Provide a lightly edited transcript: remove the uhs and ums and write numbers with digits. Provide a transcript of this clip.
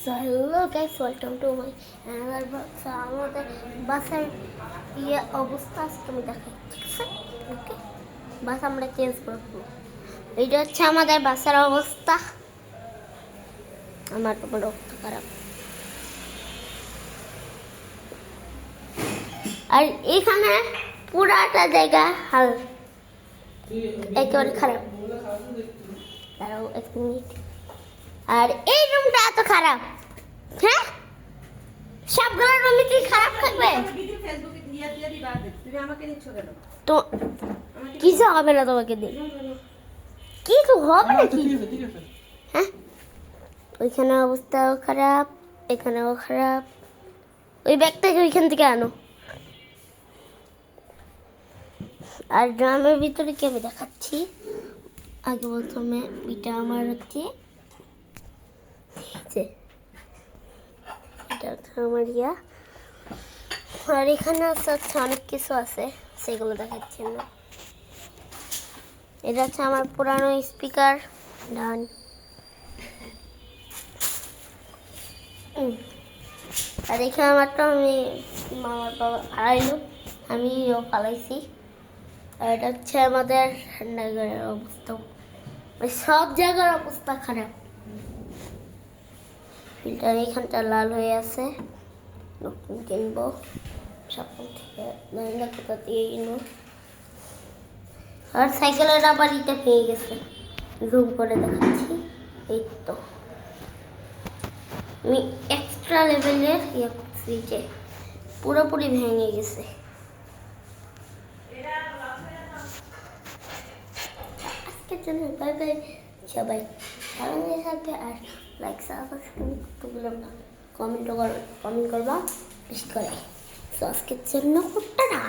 So hello guys, welcome to my another blog. So আমাদের বাসের অবস্থা আজকে আমি দেখাই, ঠিক আছে? ওকে, বাস আমরা চেঞ্জ করবো। এটা হচ্ছে আমাদের বাসের অবস্থা। আমার তো বড় অবস্থা খারাপ। আর এখানে পুরাটা জায়গা হাল একেবারে খারাপ। দাঁড়াও এক মিনিট। আর এই রুমটা এত খারাপ, হ্যাঁ? সবগুলো রুমই কি খারাপ থাকবে? তো কিছু হবে না তোমাকে দিয়ে, কিছু হবে নাকি? হ্যাঁ, ওইখানে অবস্থাও খারাপ, এখানেও খারাপ। ওই ব্যাগটাকে ওইখান থেকে আনো। আর ড্রামের ভিতরে কি আমি দেখাচ্ছি। আগে প্রথমে এটা আমার হচ্ছে, এটা হচ্ছে আমার ইয়া। আর এখানে হচ্ছে অনেক কিছু আছে, সেগুলো দেখাচ্ছি না। এটা হচ্ছে আমার পুরানো স্পিকার ডান। আর এখানে আমারটা আমি মামার বাবা ফালাইলো, আমিও ফালাইছি। আর এটা হচ্ছে আমাদের রান্নাঘরের অবস্থা। সব জায়গার অবস্থা খারাপ। ফিল্টার এখানটা লাল হয়ে আছে, নতুন কিনবো। সকাল থেকে লেহেঙ্গা কোথা দিয়ে কিনবো। আর সাইকেলের আবার ইটা ভেঙে গেছে, জুম করে দেখাচ্ছি। এই তো আমি এক্সট্রা লেভেলের ইয়ে করছি, যে পুরোপুরি ভেঙে গেছে। আজকের জন্য বাই বাই সবাই, ভালো থাকবে। আর লাইক সাবস্ক্রাইব করতে ভুলবেন না, কমেন্ট করবা বেশি করে। তো আজকের জন্য টাটা।